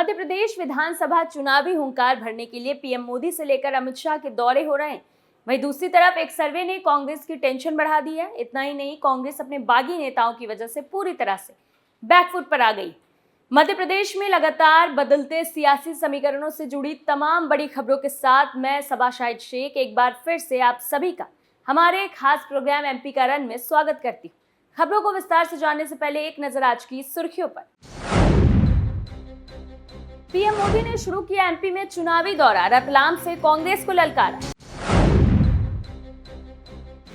मध्य प्रदेश विधानसभा चुनावी हुंकार भरने के लिए पीएम मोदी से लेकर अमित शाह के दौरे हो रहे हैं। वहीं दूसरी तरफ एक सर्वे ने कांग्रेस की टेंशन बढ़ा दी है। इतना ही नहीं, कांग्रेस अपने बागी नेताओं की वजह से पूरी तरह से बैकफुट पर आ गई। मध्य प्रदेश में लगातार बदलते सियासी समीकरणों से जुड़ी तमाम बड़ी खबरों के साथ मैं सबा शाहिद शेख एक बार फिर से आप सभी का हमारे खास प्रोग्राम एमपी का रन में स्वागत करती हूँ। खबरों को विस्तार से जानने से पहले एक नजर आज की सुर्खियों पर। पीएम मोदी ने शुरू किया एमपी में चुनावी दौरा, रतलाम से कांग्रेस को ललकारा।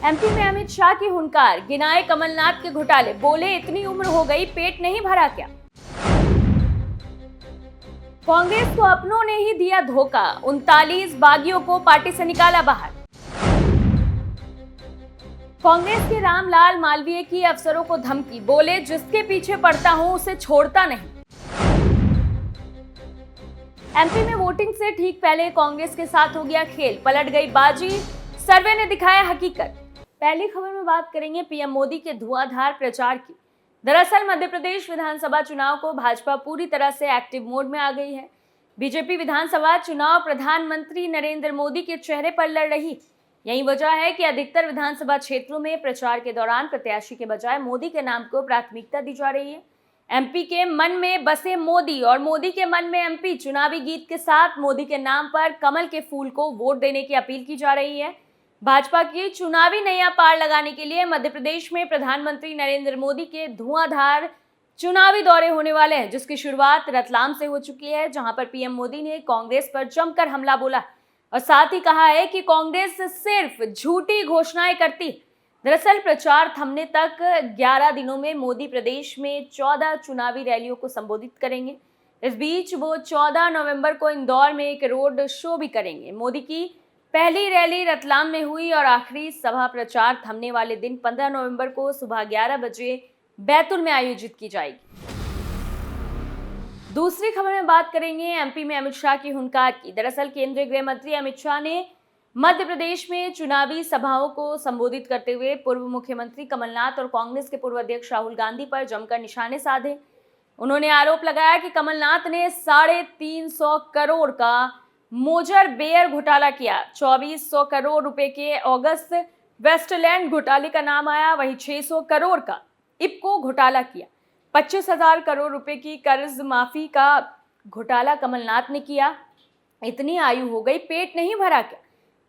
एमपी में अमित शाह की हुंकार, गिनाए कमलनाथ के घोटाले, बोले इतनी उम्र हो गई पेट नहीं भरा क्या। कांग्रेस को अपनों ने ही दिया धोखा, 39 बागियों को पार्टी से निकाला बाहर। कांग्रेस के रामलाल मालवीय की अफसरों को धमकी, बोले जिसके पीछे पड़ता हूं उसे छोड़ता नहीं। एमपी में वोटिंग से ठीक पहले कांग्रेस के साथ हो गया खेल, पलट गई बाजी, सर्वे ने दिखाया हकीकत। पहली खबर में बात करेंगे पीएम मोदी के धुआंधार प्रचार की। दरअसल मध्य प्रदेश विधानसभा चुनाव को भाजपा पूरी तरह से एक्टिव मोड में आ गई है। बीजेपी विधानसभा चुनाव प्रधानमंत्री नरेंद्र मोदी के चेहरे पर लड़ रही। यही वजह है कि अधिकतर विधानसभा क्षेत्रों में प्रचार के दौरान प्रत्याशी के बजाय मोदी के नाम को प्राथमिकता दी जा रही है। एमपी के मन में बसे मोदी और मोदी के मन में एमपी, चुनावी गीत के साथ मोदी के नाम पर कमल के फूल को वोट देने की अपील की जा रही है। भाजपा की चुनावी नैया पार लगाने के लिए मध्य प्रदेश में प्रधानमंत्री नरेंद्र मोदी के धुआंधार चुनावी दौरे होने वाले हैं, जिसकी शुरुआत रतलाम से हो चुकी है, जहां पर पीएम मोदी ने कांग्रेस पर जमकर हमला बोला और साथ ही कहा है कि कांग्रेस सिर्फ झूठी घोषणाएं करती। दरअसल प्रचार थमने तक 11 दिनों में मोदी प्रदेश में 14 चुनावी रैलियों को संबोधित करेंगे। इस बीच वो 14 नवंबर को इंदौर में एक रोड शो भी करेंगे। मोदी की पहली रैली रतलाम में हुई और आखिरी सभा प्रचार थमने वाले दिन 15 नवंबर को सुबह 11 बजे बैतूल में आयोजित की जाएगी। दूसरी खबर में बात करेंगे एमपी में अमित शाह की हुंकार की। दरअसल केंद्रीय गृह मंत्री अमित शाह ने मध्य प्रदेश में चुनावी सभाओं को संबोधित करते हुए पूर्व मुख्यमंत्री कमलनाथ और कांग्रेस के पूर्व अध्यक्ष राहुल गांधी पर जमकर निशाने साधे। उन्होंने आरोप लगाया कि कमलनाथ ने 350 करोड़ का मोजर बेयर घोटाला किया। 2400 करोड़ रुपए के अगस्त वेस्टलैंड घोटाले का नाम आया, वहीं 600 करोड़ का इप्को घोटाला किया। 25,000 करोड़ रुपए की कर्ज माफी का घोटाला कमलनाथ ने किया। इतनी आयु हो गई पेट नहीं भरा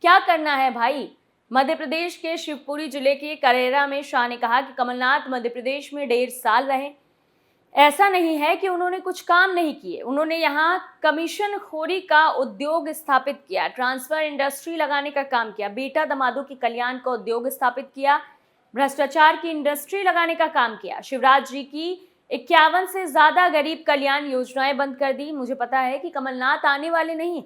क्या करना है भाई। मध्य प्रदेश के शिवपुरी जिले के करेरा में शाह ने कहा कि कमलनाथ मध्य प्रदेश में 1.5 साल रहे। ऐसा नहीं है कि उन्होंने कुछ काम नहीं किए, उन्होंने यहाँ कमीशन खोरी का उद्योग स्थापित किया, ट्रांसफर इंडस्ट्री लगाने का काम किया, बेटा दमादों के कल्याण का उद्योग स्थापित किया, भ्रष्टाचार की इंडस्ट्री लगाने का काम किया। शिवराज जी की 51 से ज्यादा गरीब कल्याण योजनाएं बंद कर दी। मुझे पता है कि कमलनाथ आने वाले नहीं,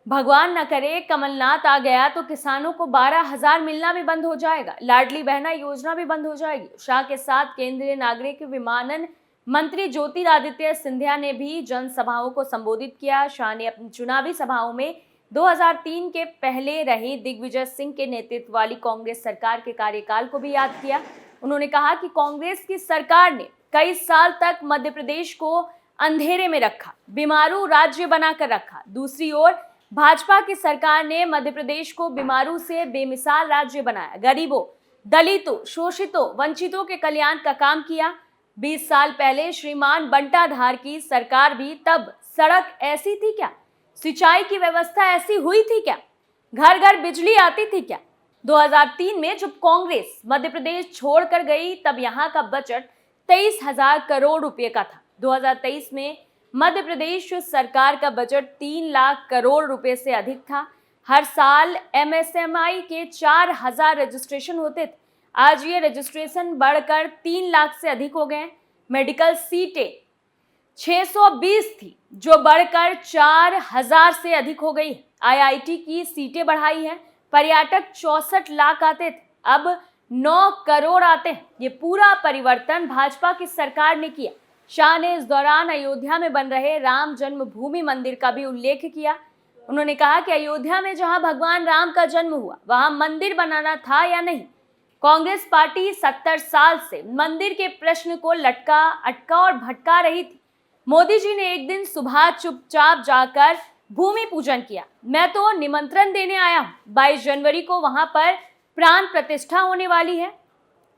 भगवान न करे कमलनाथ आ गया तो किसानों को 12,000 मिलना भी बंद हो जाएगा, लाडली बहना योजना भी बंद हो जाएगी। शाह के साथ केंद्रीय नागरिक विमानन मंत्री ज्योतिरादित्य सिंधिया ने भी जनसभाओं को संबोधित किया। शाह ने अपनी चुनावी सभाओं में 2003 के पहले रही दिग्विजय सिंह के नेतृत्व वाली कांग्रेस सरकार के कार्यकाल को भी याद किया। उन्होंने कहा कि कांग्रेस की सरकार ने कई साल तक मध्य प्रदेश को अंधेरे में रखा, बीमारू राज्य बनाकर रखा। दूसरी ओर भाजपा की सरकार ने मध्य प्रदेश को बीमारू से बेमिसाल राज्य बनाया, गरीबों, दलितों, शोषितों, वंचितों के कल्याण का काम किया। 20 साल पहले श्रीमान बंटाधार की सरकार भी तब सड़क ऐसी थी क्या, सिंचाई की व्यवस्था ऐसी हुई थी क्या, घर घर बिजली आती थी क्या। 2003 में जब कांग्रेस मध्य प्रदेश छोड़कर गई तब यहाँ का बजट 23,000 करोड़ रुपए का था। 2023 में मध्य प्रदेश सरकार का बजट 3 लाख करोड़ रुपए से अधिक था। हर साल एमएसएमई के 4,000 रजिस्ट्रेशन होते थे, आज ये रजिस्ट्रेशन बढ़कर 3 लाख से अधिक हो गए। मेडिकल सीटें 620 थी जो बढ़कर 4,000 से अधिक हो गई। आईआईटी की सीटें बढ़ाई हैं। पर्यटक 64 लाख आते थे, अब 9 करोड़ आते हैं। ये पूरा परिवर्तन भाजपा की सरकार ने किया। शाह ने इस दौरान अयोध्या में बन रहे राम जन्मभूमि मंदिर का भी उल्लेख किया। उन्होंने कहा कि अयोध्या में जहां भगवान राम का जन्म हुआ वहां मंदिर बनाना था या नहीं। कांग्रेस पार्टी 70 साल से मंदिर के प्रश्न को लटका, अटका और भटका रही थी। मोदी जी ने एक दिन सुबह चुपचाप जाकर भूमि पूजन किया। मैं तो निमंत्रण देने आया हूं। 22 जनवरी को वहां पर प्राण प्रतिष्ठा होने वाली है।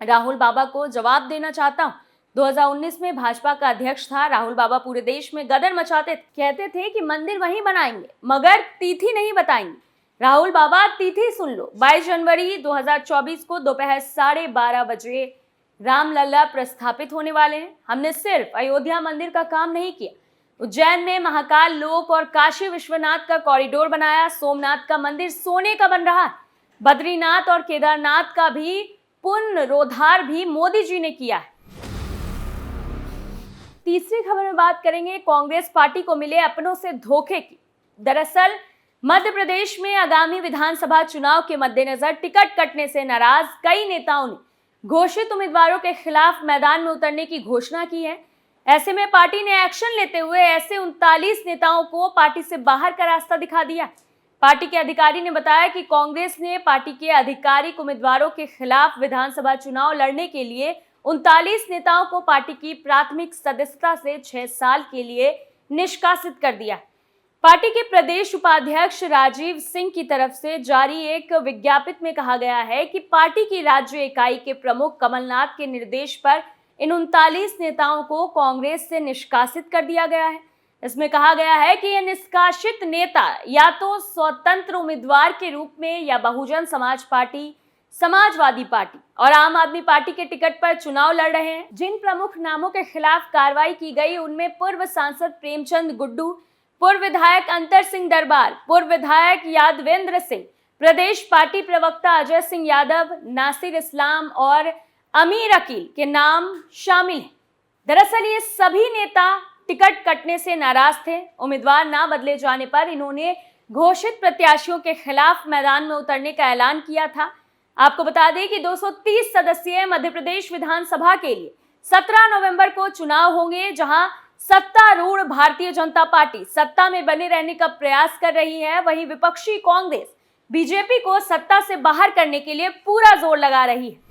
राहुल बाबा को जवाब देना चाहता हूं। 2019 में भाजपा का अध्यक्ष था राहुल बाबा, पूरे देश में गदर मचाते थे, कहते थे कि मंदिर वहीं बनाएंगे मगर तिथि नहीं बताएंगे। राहुल बाबा तिथि सुन लो, 22 जनवरी 2024 को दोपहर 12:30 बजे रामलला प्रस्थापित होने वाले हैं। हमने सिर्फ अयोध्या मंदिर का काम नहीं किया, उज्जैन में महाकाल लोक और काशी विश्वनाथ का कॉरिडोर बनाया। सोमनाथ का मंदिर सोने का बन रहा है। बद्रीनाथ और केदारनाथ का भी पुनरोद्धार भी मोदी जी ने किया है। तीसरी खबर में बात करेंगे कांग्रेस पार्टी को मिले अपनों से धोखे की। दरअसल मध्य प्रदेश में आगामी विधानसभा चुनाव के मद्देनजर टिकट कटने से नाराज कई नेताओं ने घोषित उम्मीदवारों के खिलाफ मैदान में उतरने की घोषणा की है। ऐसे में पार्टी ने एक्शन लेते हुए ऐसे 39 नेताओं को पार्टी से बाहर का रास्ता दिखा दिया। पार्टी के अधिकारी ने बताया कि कांग्रेस ने पार्टी के आधिकारिक उम्मीदवारों के खिलाफ विधानसभा चुनाव लड़ने के लिए 39 नेताओं को पार्टी की प्राथमिक सदस्यता से 6 साल के लिए निष्कासित कर दिया। पार्टी के प्रदेश उपाध्यक्ष राजीव सिंह की तरफ से जारी एक विज्ञप्ति में कहा गया है कि पार्टी की राज्य इकाई के प्रमुख कमलनाथ के निर्देश पर इन 39 नेताओं को कांग्रेस से निष्कासित कर दिया गया है। इसमें कहा गया है कि ये निष्कासित नेता या तो स्वतंत्र उम्मीदवार के रूप में या बहुजन समाज पार्टी, समाजवादी पार्टी और आम आदमी पार्टी के टिकट पर चुनाव लड़ रहे हैं। जिन प्रमुख नामों के खिलाफ कार्रवाई की गई उनमें पूर्व सांसद प्रेमचंद गुड्डू, पूर्व विधायक अंतर सिंह दरबार, पूर्व विधायक यादवेंद्र सिंह, प्रदेश पार्टी प्रवक्ता अजय सिंह यादव, नासिर इस्लाम और अमीर अकील के नाम शामिल हैं। दरअसल ये सभी नेता टिकट कटने से नाराज थे। उम्मीदवार ना बदले जाने पर इन्होंने घोषित प्रत्याशियों के खिलाफ मैदान में उतरने का ऐलान किया था। आपको बता दें कि 230 सदस्यीय मध्य प्रदेश विधानसभा के लिए 17 नवंबर को चुनाव होंगे, जहां सत्तारूढ़ भारतीय जनता पार्टी सत्ता में बने रहने का प्रयास कर रही है। वहीं विपक्षी कांग्रेस बीजेपी को सत्ता से बाहर करने के लिए पूरा जोर लगा रही है।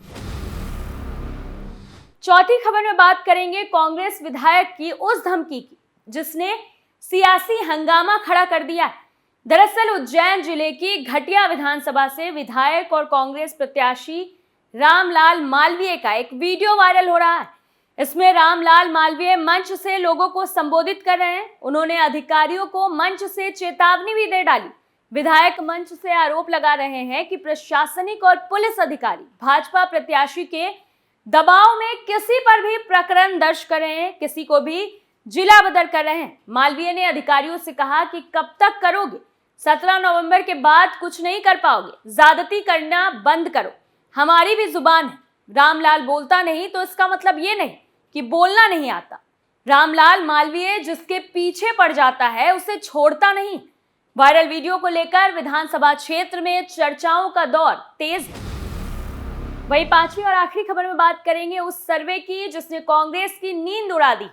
चौथी खबर में बात करेंगे कांग्रेस विधायक की उस धमकी की जिसने सियासी हंगामा खड़ा कर दिया है। दरअसल उज्जैन जिले की घटिया विधानसभा से विधायक और कांग्रेस प्रत्याशी रामलाल मालवीय का एक वीडियो वायरल हो रहा है। इसमें रामलाल मालवीय मंच से लोगों को संबोधित कर रहे हैं। उन्होंने अधिकारियों को मंच से चेतावनी भी दे डाली। विधायक मंच से आरोप लगा रहे हैं कि प्रशासनिक और पुलिस अधिकारी भाजपा प्रत्याशी के दबाव में किसी पर भी प्रकरण दर्ज कर रहे हैं, किसी को भी जिला बदर कर रहे हैं। मालवीय ने अधिकारियों से कहा कि कब तक करोगे, 17 नवंबर के बाद कुछ नहीं कर पाओगे, ज्यादती करना बंद करो, हमारी भी जुबान है। रामलाल बोलता नहीं तो इसका मतलब ये नहीं कि बोलना नहीं आता। रामलाल मालवीय जिसके पीछे पड़ जाता है उसे छोड़ता नहीं। वायरल वीडियो को लेकर विधानसभा क्षेत्र में चर्चाओं का दौर तेज है। वहीं पांचवी और आखिरी खबर में बात करेंगे उस सर्वे की जिसने कांग्रेस की नींद उड़ा दी।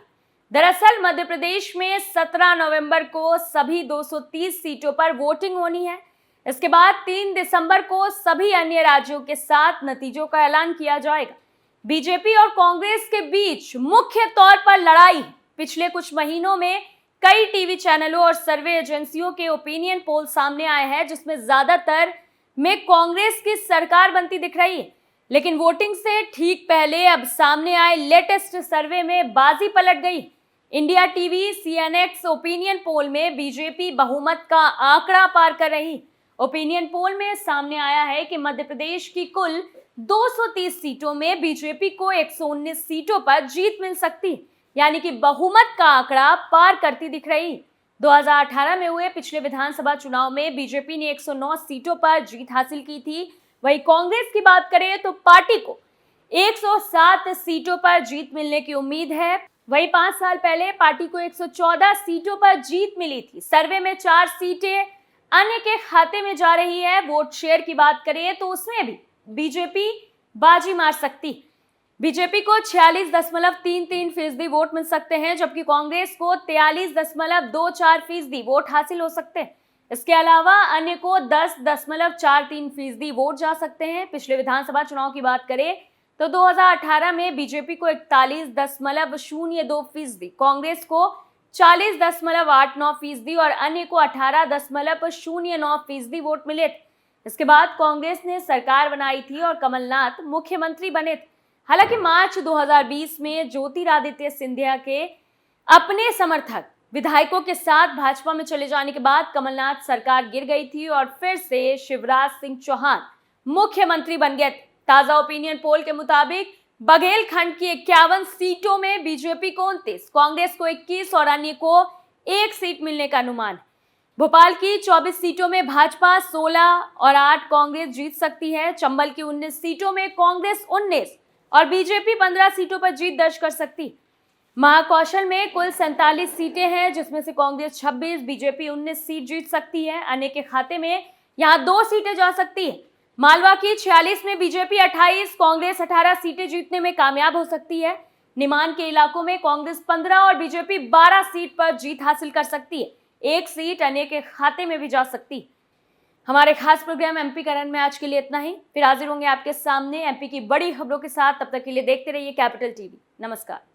दरअसल मध्य प्रदेश में 17 नवंबर को सभी 230 सीटों पर वोटिंग होनी है। इसके बाद 3 दिसंबर को सभी अन्य राज्यों के साथ नतीजों का ऐलान किया जाएगा। बीजेपी और कांग्रेस के बीच मुख्य तौर पर लड़ाई है। पिछले कुछ महीनों में कई टीवी चैनलों और सर्वे एजेंसियों के ओपिनियन पोल सामने आए हैं जिसमें ज्यादातर में कांग्रेस की सरकार बनती दिख रही है। लेकिन वोटिंग से ठीक पहले अब सामने आए लेटेस्ट सर्वे में बाजी पलट गई। India TV CNX opinion poll में बीजेपी बहुमत का आंकड़ा पार कर रही। ओपिनियन पोल में सामने आया है कि मध्य प्रदेश की कुल 230 सीटों में बीजेपी को 119 सीटों पर जीत मिल सकती, यानी कि बहुमत का आंकड़ा पार करती दिख रही। 2018 में हुए पिछले विधानसभा चुनाव में बीजेपी ने 109 सीटों पर जीत हासिल की थी। वहीं कांग्रेस की बात करें तो पार्टी को 107 सीटों पर जीत मिलने की उम्मीद है। वहीं 5 साल पहले पार्टी को 114 सीटों पर जीत मिली थी। सर्वे में 4 सीटें अन्य के खाते में जा रही है। वोट शेयर की बात करें तो उसमें भी बीजेपी बाजी मार सकती। बीजेपी को 46.33% वोट मिल सकते हैं, जबकि कांग्रेस को 43.24% वोट हासिल हो सकते हैं। इसके अलावा अन्य को 10.43% वोट जा सकते हैं। पिछले विधानसभा चुनाव की बात करें तो 2018 में बीजेपी को 41.02%, कांग्रेस को 40.89% और अन्य को 18.09% वोट मिले थे। इसके बाद कांग्रेस ने सरकार बनाई थी और कमलनाथ मुख्यमंत्री बने थे। हालांकि मार्च 2020 में ज्योतिरादित्य सिंधिया के अपने समर्थक विधायकों के साथ भाजपा में चले जाने के बाद कमलनाथ सरकार गिर गई थी और फिर से शिवराज सिंह चौहान मुख्यमंत्री बन गए। ताजा ओपिनियन पोल के मुताबिक बघेलखंड की 51 सीटों में बीजेपी को 29, कांग्रेस को 21 और अन्य को 1 सीट मिलने का अनुमान है। भोपाल की 24 सीटों में भाजपा 16 और 8 कांग्रेस जीत सकती है। चंबल की 19 सीटों में कांग्रेस 19 और बीजेपी 15 सीटों पर जीत दर्ज कर सकती है। महाकौशल में कुल 47 सीटें हैं, जिसमें से कांग्रेस 26, बीजेपी 19 सीट जीत सकती है। अन्य के खाते में यहां 2 सीटें जा सकती है। मालवा की 46 में बीजेपी 28, कांग्रेस 18 सीटें जीतने में कामयाब हो सकती है। निमान के इलाकों में कांग्रेस 15 और बीजेपी 12 सीट पर जीत हासिल कर सकती है। 1 सीट अन्य के खाते में भी जा सकती है। हमारे खास प्रोग्राम एमपी करंट में आज के लिए इतना ही। फिर हाजिर होंगे आपके सामने एमपी की बड़ी खबरों के साथ। तब तक के लिए देखते रहिए कैपिटल टीवी। नमस्कार।